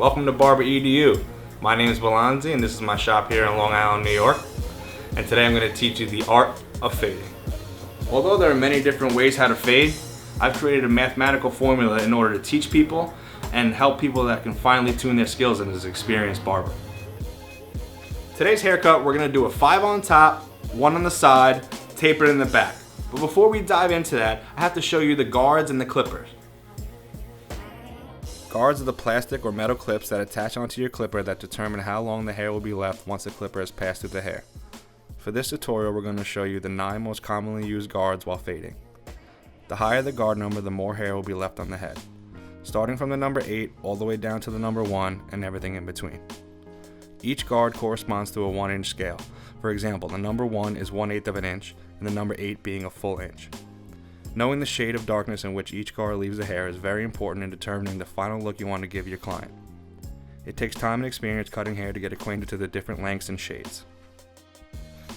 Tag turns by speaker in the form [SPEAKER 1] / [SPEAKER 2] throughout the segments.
[SPEAKER 1] Welcome to BarberEDU. My name is BELONZI and this is my shop here in Long Island, New York. And today I'm going to teach you the art of fading. Although there are many different ways how to fade, I've created a mathematical formula in order to teach people and help people that can finely tune their skills as an experienced barber. Today's haircut, we're going to do a 5 on top, 1 on the side, tapered in the back. But before we dive into that, I have to show you the guards and the clippers. Guards are the plastic or metal clips that attach onto your clipper that determine how long the hair will be left once the clipper has passed through the hair. For this tutorial, we're going to show you the 9 most commonly used guards while fading. The higher the guard number, the more hair will be left on the head, starting from the number 8 all the way down to the number 1 and everything in between. Each guard corresponds to a 1-inch scale. For example, the number 1 is 1/8 of an inch and the number 8 being a full inch. Knowing the shade of darkness in which each guard leaves the hair is very important in determining the final look you want to give your client. It takes time and experience cutting hair to get acquainted to the different lengths and shades.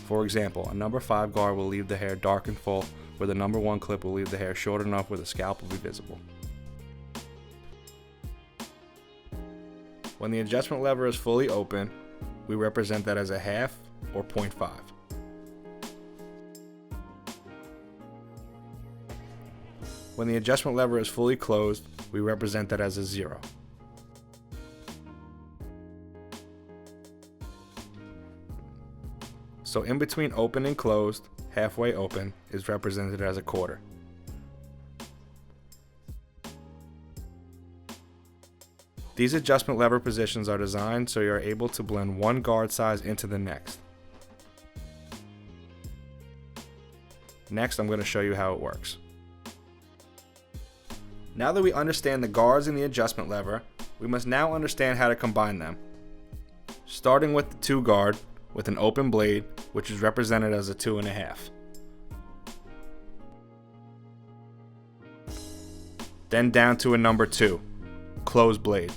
[SPEAKER 1] For example, a number 5 guard will leave the hair dark and full, where the number 1 clip will leave the hair short enough where the scalp will be visible. When the adjustment lever is fully open, we represent that as a half or 0.5. When the adjustment lever is fully closed, we represent that as a 0. So in between open and closed, halfway open is represented as a 1/4. These adjustment lever positions are designed so you are able to blend one guard size into the next. Next, I'm going to show you how it works. Now that we understand the guards and the adjustment lever, we must now understand how to combine them. Starting with the 2 guard with an open blade, which is represented as a 2.5. Then down to a number 2, closed blade.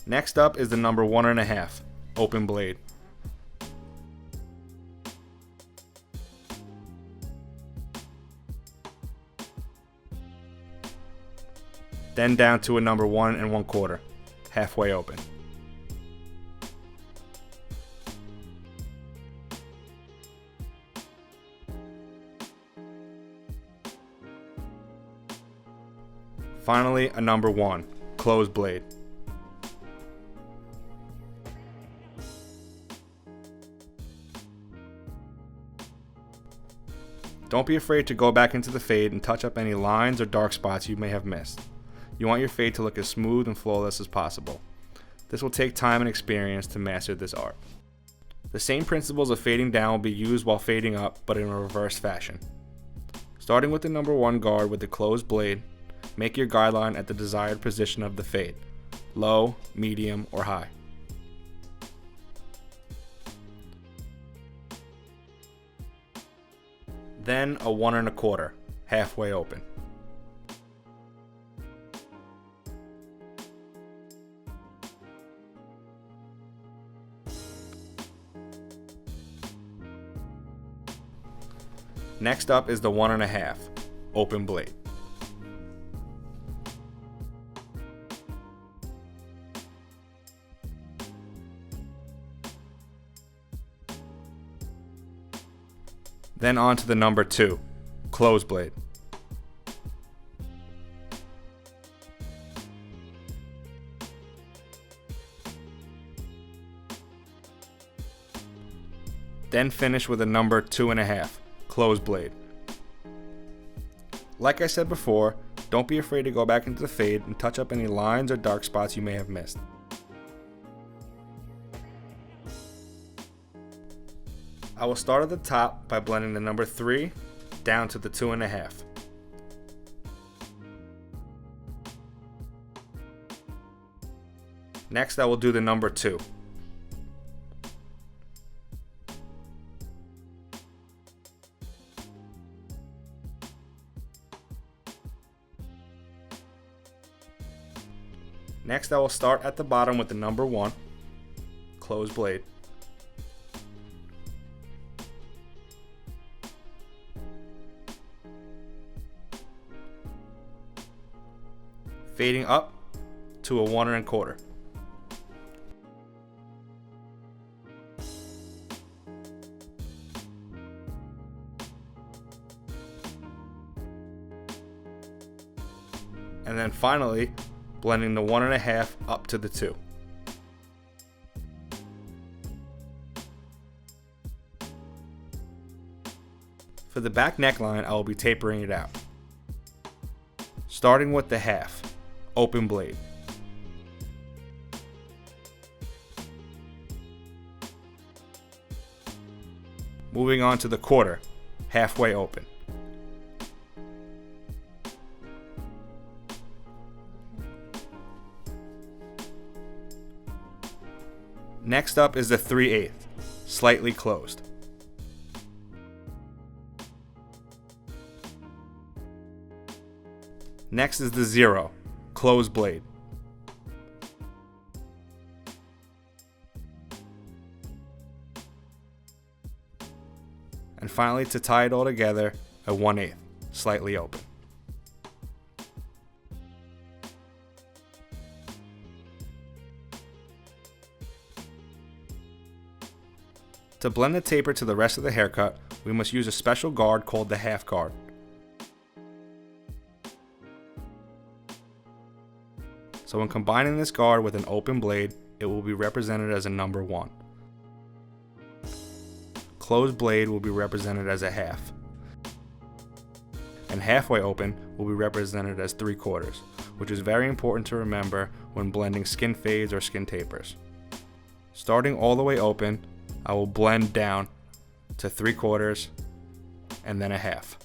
[SPEAKER 1] Next up is the number 1.5, open blade. Then down to a number 1 1/4, halfway open. Finally, a number 1, closed blade. Don't be afraid to go back into the fade and touch up any lines or dark spots you may have missed. You want your fade to look as smooth and flawless as possible. This will take time and experience to master this art. The same principles of fading down will be used while fading up, but in a reverse fashion. Starting with the number 1 guard with the closed blade, make your guideline at the desired position of the fade, low, medium, or high. Then a 1 1/4, halfway open. Next up is the 1.5, open blade. Then on to the number 2, closed blade. Then finish with a number 2.5, closed blade. Like I said before, don't be afraid to go back into the fade and touch up any lines or dark spots you may have missed. I will start at the top by blending the number 3 down to the 2.5. Next, I will do the number 2. Next, I will start at the bottom with the number 1, closed blade. fading up to a 1 1/4. And then finally, blending the 1 1/2 up to the 2. For the back neckline, I will be tapering it out. Starting with the half, open blade. Moving on to the quarter, halfway open. Next up is the 3/8, slightly closed. Next is the 0, closed blade. And finally, to tie it all together, a 1/8, slightly open. To blend the taper to the rest of the haircut, we must use a special guard called the half guard. So when combining this guard with an open blade, it will be represented as a number 1. Closed blade will be represented as a half. And halfway open will be represented as 3/4, which is very important to remember when blending skin fades or skin tapers. Starting all the way open, I will blend down to 3/4 and then a half.